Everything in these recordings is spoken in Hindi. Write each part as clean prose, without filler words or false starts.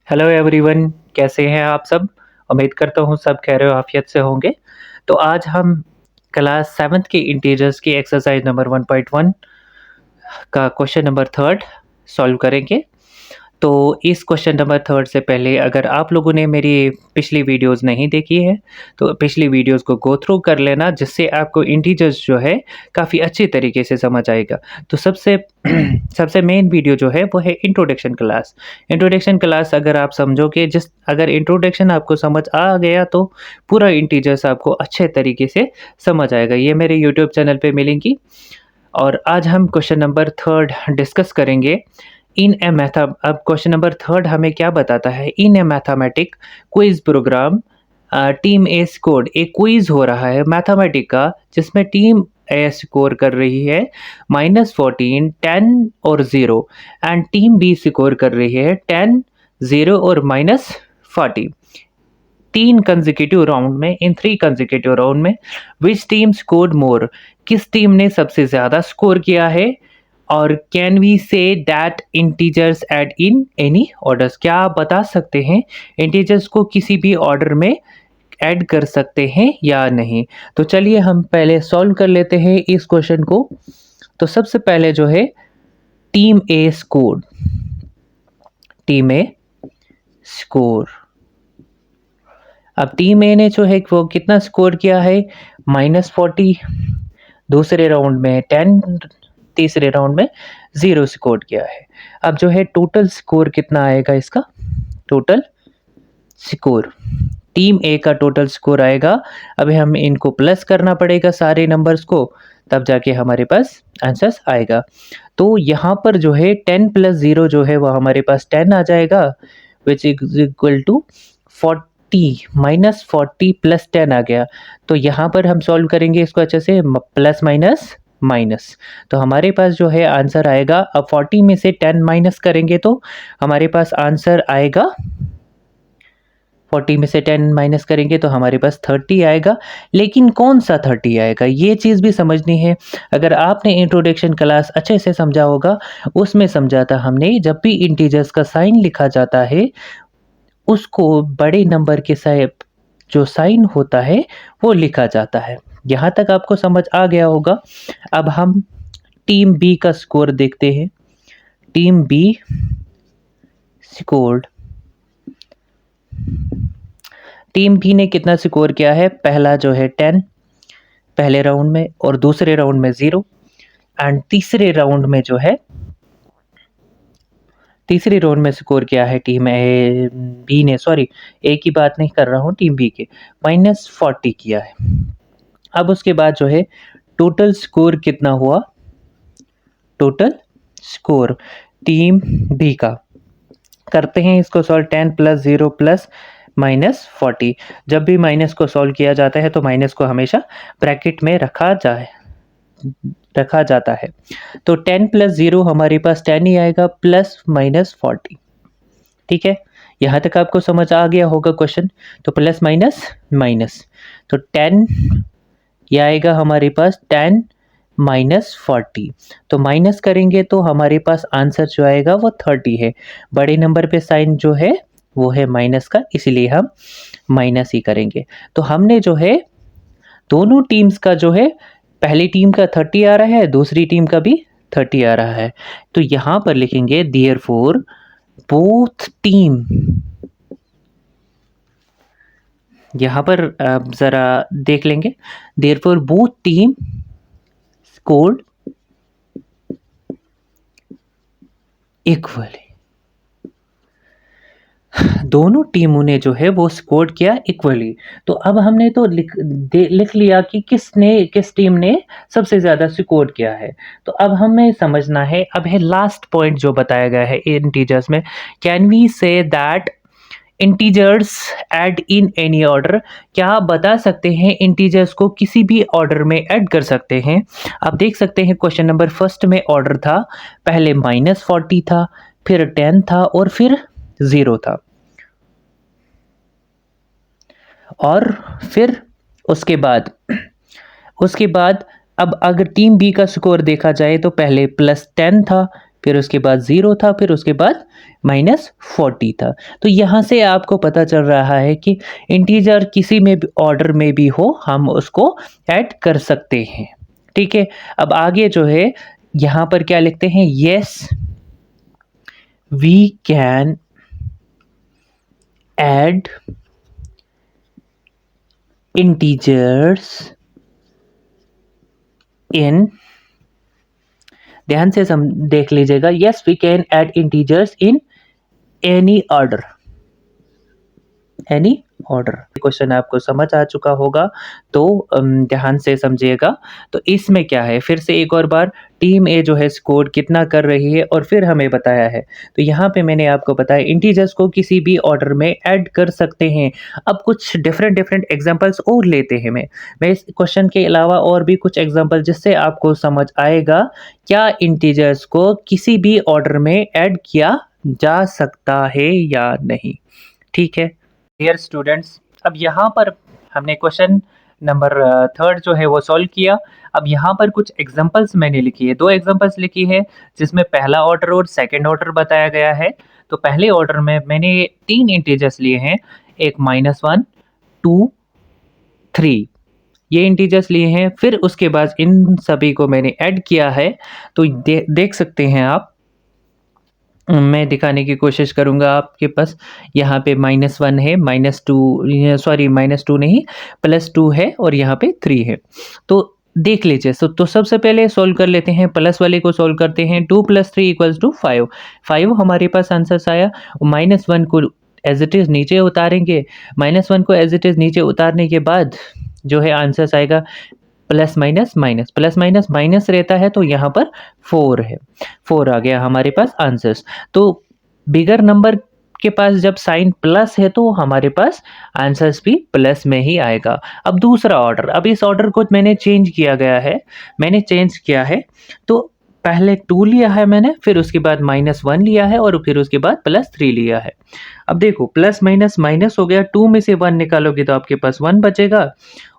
हेलो एवरीवन, कैसे हैं आप सब। उम्मीद करता हूँ सब खैर आफियत से होंगे। तो आज हम क्लास 7th के इंटीजर्स की एक्सरसाइज नंबर 1.1 का क्वेश्चन नंबर थर्ड सॉल्व करेंगे। तो इस क्वेश्चन नंबर थर्ड से पहले अगर आप लोगों ने मेरी पिछली वीडियोस नहीं देखी है तो पिछली वीडियोस को गो थ्रू कर लेना, जिससे आपको इंटीजर्स जो है काफ़ी अच्छी तरीके से समझ आएगा। तो सबसे सबसे मेन वीडियो जो है वो है इंट्रोडक्शन क्लास। इंट्रोडक्शन क्लास अगर आप समझोगे, अगर इंट्रोडक्शन आपको समझ आ गया तो पूरा इंटीजर्स आपको अच्छे तरीके से समझ आएगा। ये मेरे यूट्यूब चैनल पे मिलेंगी। और आज हम क्वेश्चन नंबर थर्ड डिस्कस करेंगे। इन ए मैथा अब क्वेश्चन नंबर थर्ड हमें क्या बताता है। इन ए मैथमेटिक क्विज प्रोग्राम टीम ए स्कोर्ड, एक क्विज हो रहा है मैथमेटिक का जिसमें टीम ए स्कोर कर रही है -14, 10 और 0 एंड टीम बी स्कोर कर रही है 10, 0 और -40। तीन कंसेक्यूटिव राउंड में, इन 3 कंसेक्यूटिव राउंड में विच टीम स्कोर्ड मोर, किस टीम ने सबसे ज़्यादा स्कोर किया है। और can we say that integers add in any orders, क्या आप बता सकते हैं इंटीजर्स को किसी भी ऑर्डर में ऐड कर सकते हैं या नहीं। तो चलिए हम पहले सॉल्व कर लेते हैं इस क्वेश्चन को। तो सबसे पहले जो है टीम ए स्कोर, टीम ए स्कोर। अब टीम ए ने जो है वो कितना स्कोर किया है -40, दूसरे राउंड में 10, तीसरे राउंड में 0 स्कोर किया है। अब जो है टोटल स्कोर कितना आएगा इसका, टोटल स्कोर टीम ए का टोटल स्कोर आएगा। अभी हम इनको प्लस करना पड़ेगा सारे नंबर्स को, तब जाके हमारे पास आंसर्स आएगा। तो यहाँ पर जो है 10 + 0 जो है वो हमारे पास 10 आ जाएगा, विच इज इक्वल टू 40 -40 + 10 आ गया। तो यहाँ पर हम सॉल्व करेंगे इसको अच्छे से, प्लस माइनस माइनस। तो हमारे पास जो है आंसर आएगा, अब 40 में से 10 माइनस करेंगे तो हमारे पास आंसर आएगा, 40 में से 10 माइनस करेंगे तो हमारे पास 30 आएगा। लेकिन कौन सा 30 आएगा, ये चीज़ भी समझनी है। अगर आपने इंट्रोडक्शन क्लास अच्छे से समझा होगा, उसमें समझा था हमने जब भी इंटीजर्स का साइन लिखा जाता है उसको बड़े नंबर के साथ जो साइन होता है वो लिखा जाता है। यहाँ तक आपको समझ आ गया होगा। अब हम टीम बी का स्कोर देखते हैं। Team B scored, team B ने कितना स्कोर किया है, पहला जो है 10 पहले राउंड में और दूसरे राउंड में 0 एंड तीसरे राउंड में जो है तीसरे राउंड में स्कोर किया है टीम ए बी ने, सॉरी ए की बात नहीं कर रहा हूँ, टीम बी के -40 किया है। अब उसके बाद जो है टोटल स्कोर कितना हुआ, टोटल स्कोर टीम बी का करते हैं इसको सॉल्व। 10 + 0 + -40, जब भी माइनस को सॉल्व किया जाता है तो माइनस को हमेशा ब्रैकेट में रखा जाता है। तो 10 + 0 हमारे पास 10 ही आएगा, प्लस -40। ठीक है, यहाँ तक आपको समझ आ गया होगा क्वेश्चन। तो प्लस माइनस माइनस, तो 10 ये आएगा हमारे पास 10 -40। तो माइनस करेंगे तो हमारे पास आंसर जो आएगा वो 30 है। बड़े नंबर पे साइन जो है वो है माइनस का, इसलिए हम माइनस ही करेंगे। तो हमने जो है दोनों टीम्स का जो है, पहली टीम का 30 आ रहा है, दूसरी टीम का भी 30 आ रहा है। तो यहाँ पर लिखेंगे देयरफॉर बोथ टीम, यहाँ पर ज़रा देख लेंगे, therefore both team scored equally, दोनों टीमों ने जो है वो स्कोर किया इक्वली। तो अब हमने तो लिख लिया कि किस टीम ने सबसे ज़्यादा स्कोर किया है। तो अब हमें समझना है, अब है लास्ट पॉइंट जो बताया गया है इंटीजर्स में, can we say that integers add in any order, क्या आप बता सकते हैं इंटीजर्स को किसी भी ऑर्डर में ऐड कर सकते हैं। आप देख सकते हैं क्वेश्चन नंबर फर्स्ट में ऑर्डर था, पहले -40 था, फिर 10 था और फिर 0 था, और फिर उसके बाद अब अगर टीम बी का स्कोर देखा जाए तो पहले +10 था, फिर उसके बाद 0 था, फिर उसके बाद -40 था। तो यहाँ से आपको पता चल रहा है कि इंटीजर किसी में भी ऑर्डर में भी हो, हम उसको ऐड कर सकते हैं। ठीक है, अब आगे जो है यहाँ पर क्या लिखते हैं, yes we can add integers in, ध्यान से देख लीजिएगा, yes we can add integers in any order, any order. Question आपको समझ आ चुका होगा, तो ध्यान से समझिएगा। तो इसमें क्या है, फिर से एक और बार टीम ए जो है स्कोर कितना कर रही है और फिर हमें बताया है। तो यहाँ पे मैंने आपको बताया इंटीजर्स को किसी भी ऑर्डर में ऐड कर सकते हैं। अब कुछ डिफरेंट एग्जांपल्स और लेते हैं। मैं इस क्वेश्चन के अलावा और भी कुछ एग्जांपल जिससे आपको समझ आएगा क्या इंटीजर्स को किसी भी ऑर्डर में ऐड किया जा सकता है या नहीं। ठीक है डियर स्टूडेंट्स, अब यहाँ पर हमने क्वेश्चन नंबर 3 जो है वो सॉल्व किया। अब यहाँ पर कुछ एग्जांपल्स मैंने लिखी है, 2 एग्जांपल्स लिखी है जिसमें पहला ऑर्डर और सेकंड ऑर्डर बताया गया है। तो पहले ऑर्डर में मैंने 3 इंटीजर्स लिए हैं, एक -1, 2, 3 ये इंटीजर्स लिए हैं। फिर उसके बाद इन सभी को मैंने ऐड किया है। तो देख सकते हैं आप, मैं दिखाने की कोशिश करूँगा आपके पास। यहाँ पे -1 है, -2 सॉरी -2 नहीं +2 है और यहाँ पे 3 है। तो देख लीजिए, तो सबसे पहले सॉल्व कर लेते हैं, प्लस वाले को सॉल्व करते हैं। 2 + 3 = 5, 5 हमारे पास आंसर्स आया। -1 को एज इट इज़ नीचे उतारेंगे, -1 को एज इट इज़ नीचे उतारने के बाद जो है आंसर्स आएगा plus minus minus, plus minus minus रहता है, तो यहाँ पर 4 है, 4 आ गया हमारे पास आंसर्स। तो बिगर नंबर के पास जब साइन प्लस है तो हमारे पास आंसर्स भी प्लस में ही आएगा। अब दूसरा ऑर्डर, अब इस ऑर्डर को मैंने चेंज किया है। तो पहले 2 लिया है मैंने, फिर उसके बाद -1 लिया है और फिर उसके बाद +3 लिया है। अब देखो प्लस माइनस माइनस हो गया, 2 में से 1 निकालोगे तो आपके पास 1 बचेगा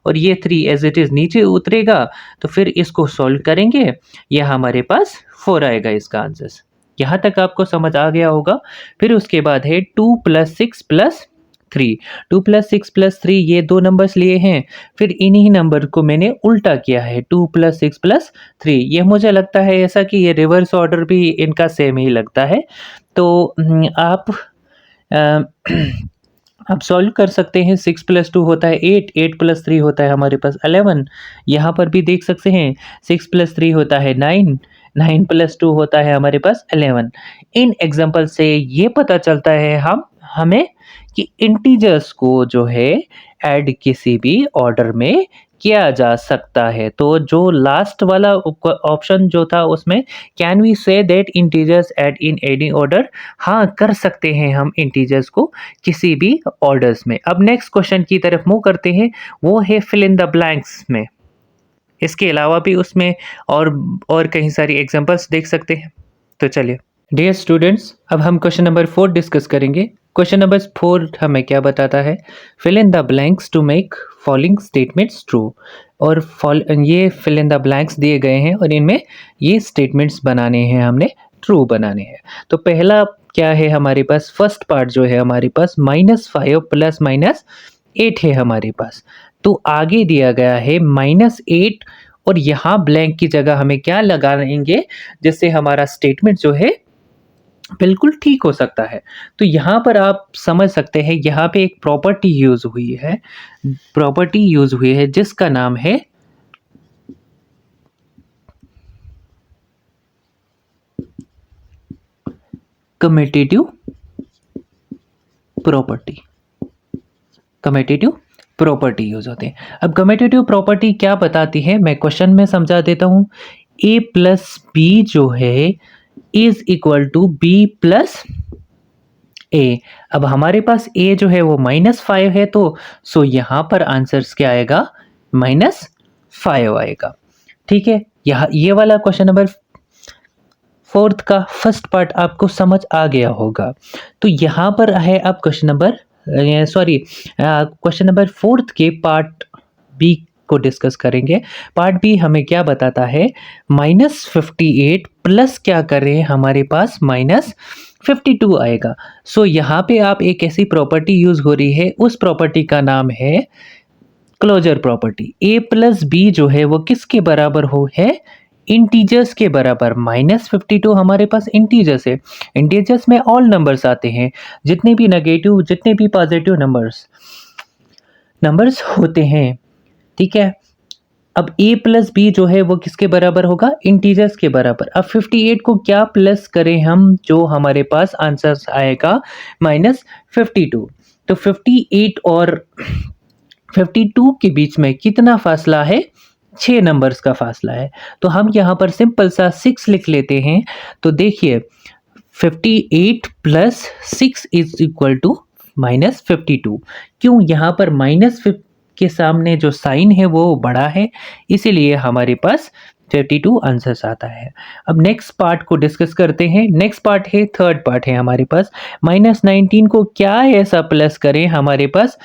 और ये 3 एज इट इज़ नीचे उतरेगा। तो फिर इसको सॉल्व करेंगे, यह हमारे पास 4 आएगा इसका आंसर। यहाँ तक आपको समझ आ गया होगा। फिर उसके बाद है 2 + 6 + 3, 2 + 6 + 3 ये 2 नंबर्स लिए हैं। फिर इन्हीं नंबर को मैंने उल्टा किया है, 2 + 6 + 3। ये मुझे लगता है ऐसा कि ये रिवर्स ऑर्डर भी इनका सेम ही लगता है। तो आप आप सॉल्व कर सकते हैं। 6 + 2 होता है 8, 8 + 3 होता है हमारे पास 11। यहाँ पर भी देख सकते हैं 6 + 3 होता है 9, 9 + 2 होता है हमारे पास 11। इन एग्जाम्पल से ये पता चलता है हमें कि इंटीजर्स को जो है ऐड किसी भी ऑर्डर में किया जा सकता है। तो जो लास्ट वाला ऑप्शन जो था उसमें can we say that integers add in any order, हाँ कर सकते हैं हम इंटीजर्स को किसी भी ऑर्डर्स में। अब नेक्स्ट क्वेश्चन की तरफ मूव करते हैं, वो है फिल इन द ब्लैंक्स में। इसके अलावा भी उसमें और कई सारी एग्जांपल्स देख सकते हैं। तो चलिए डियर स्टूडेंट्स, अब हम क्वेश्चन नंबर 4 डिस्कस करेंगे। क्वेश्चन नंबर 4 हमें क्या बताता है, fill in the blanks to make following statements true. और ये फिल इन द ब्लैंक्स दिए गए हैं और इनमें ये स्टेटमेंट्स बनाने हैं, हमने ट्रू बनाने हैं। तो पहला क्या है हमारे पास, फर्स्ट पार्ट जो है हमारे पास -5 ± 8 है हमारे पास। तो आगे दिया गया है -8 और यहाँ ब्लैंक की जगह हमें क्या लगाएंगे जिससे हमारा स्टेटमेंट जो है बिल्कुल ठीक हो सकता है। तो यहाँ पर आप समझ सकते हैं, यहाँ पे एक प्रॉपर्टी यूज हुई है जिसका नाम है कम्यूटेटिव प्रॉपर्टी यूज होते हैं। अब कम्यूटेटिव प्रॉपर्टी क्या बताती है, मैं क्वेश्चन में समझा देता हूँ। a + b जो है is equal to b + a। अब हमारे पास a जो है वो -5 है, तो सो यहाँ पर आंसर्स क्या आएगा, -5 आएगा। ठीक है, यहाँ ये वाला क्वेश्चन नंबर 4 का फर्स्ट पार्ट आपको समझ आ गया होगा। तो यहाँ पर है अब क्वेश्चन नंबर 4 के पार्ट बी को डिस्कस करेंगे। पार्ट बी हमें क्या बताता है, -58 प्लस क्या करें, हमारे पास -52 आएगा। सो यहाँ पे आप एक ऐसी प्रॉपर्टी यूज़ हो रही है, उस प्रॉपर्टी का नाम है क्लोजर प्रॉपर्टी। ए प्लस बी जो है वो किसके बराबर हो है, इंटीजर्स के बराबर। -52 हमारे पास इंटीजर्स है, इंटीजर्स में ऑल नंबर्स आते हैं, जितने भी नेगेटिव जितने भी पॉजिटिव नंबर्स होते हैं, ठीक है। अब a प्लस बी जो है वो किसके बराबर होगा, इंटीजर्स के बराबर। अब 58 को क्या प्लस करें हम, जो हमारे पास आंसर आएगा -52। तो 58 और 52 के बीच में कितना फासला है, 6 नंबर्स का फासला है। तो हम यहाँ पर सिंपल सा 6 लिख लेते हैं। तो देखिए 58 प्लस 6 इज इक्वल टू -52। क्यों, यहाँ पर माइनस के सामने जो साइन है वो बड़ा है, इसीलिए हमारे पास 52 आंसर्स आता है। अब नेक्स्ट पार्ट को डिस्कस करते हैं। नेक्स्ट पार्ट है, थर्ड पार्ट है हमारे पास। -19 को क्या ऐसा प्लस करें, हमारे पास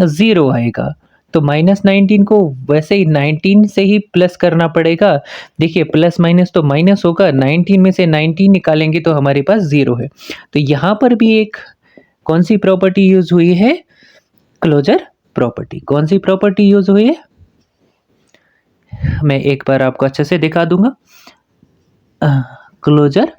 0 आएगा। तो -19 को वैसे ही 19 से ही प्लस करना पड़ेगा। देखिए प्लस माइनस तो माइनस होगा, 19 में से 19 निकालेंगे तो हमारे पास 0 है। तो यहाँ पर भी एक कौन सी प्रॉपर्टी यूज हुई है, क्लोजर प्रॉपर्टी। कौन सी प्रॉपर्टी यूज हुई है, मैं एक बार आपको अच्छे से दिखा दूंगा। क्लोजर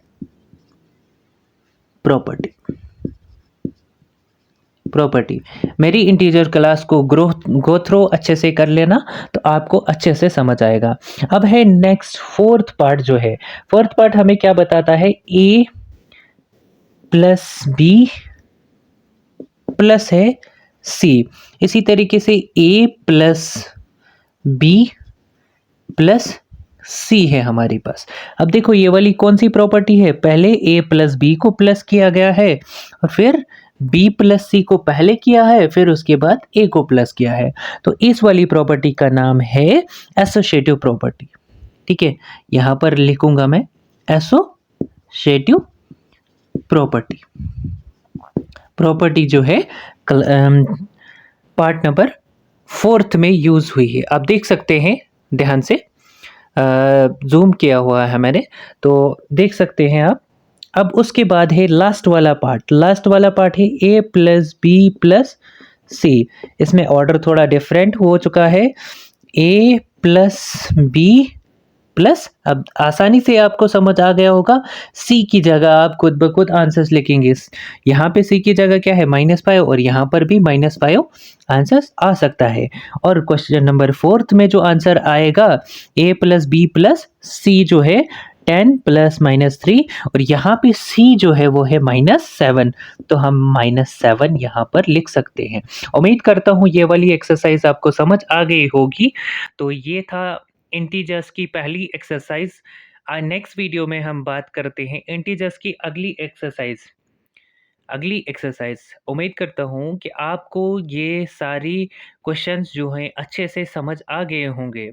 प्रॉपर्टी मेरी इंटीजर क्लास को गो थ्रो अच्छे से कर लेना, तो आपको अच्छे से समझ आएगा। अब है नेक्स्ट फोर्थ पार्ट जो है, फोर्थ पार्ट हमें क्या बताता है, a प्लस बी प्लस है c। इसी तरीके से a प्लस बी प्लस सी है हमारे पास। अब देखो ये वाली कौन सी प्रॉपर्टी है, पहले a प्लस बी को प्लस किया गया है, और फिर b प्लस सी को पहले किया है, फिर उसके बाद a को प्लस किया है। तो इस वाली प्रॉपर्टी का नाम है एसोसिएटिव प्रॉपर्टी। ठीक है, यहां पर लिखूंगा मैं एसोसिएटिव प्रॉपर्टी। प्रॉपर्टी जो है पार्ट नंबर 4 में यूज हुई है। आप देख सकते हैं, ध्यान से जूम किया हुआ है मैंने, तो देख सकते हैं आप। अब उसके बाद है लास्ट वाला पार्ट। लास्ट वाला पार्ट है a प्लस बी प्लस सी। इसमें ऑर्डर थोड़ा डिफरेंट हो चुका है, a प्लस बी प्लस, अब आसानी से आपको समझ आ गया होगा, c की जगह आप खुद ब खुद आंसर्स लिखेंगे। यहाँ पे c की जगह क्या है, -5, और यहाँ पर भी -5 आंसर्स आ सकता है। और क्वेश्चन नंबर 4 में जो आंसर आएगा, a प्लस बी प्लस सी जो है 10 प्लस -3, और यहाँ पे c जो है वो है -7, तो हम -7 यहाँ पर लिख सकते हैं। उम्मीद करता हूँ ये वाली एक्सरसाइज आपको समझ आ गई होगी। तो ये था इंटीजर्स की पहली एक्सरसाइज। नेक्स्ट वीडियो में हम बात करते हैं इंटीजर्स की अगली एक्सरसाइज। उम्मीद करता हूँ कि आपको ये सारी क्वेश्चंस जो हैं अच्छे से समझ आ गए होंगे।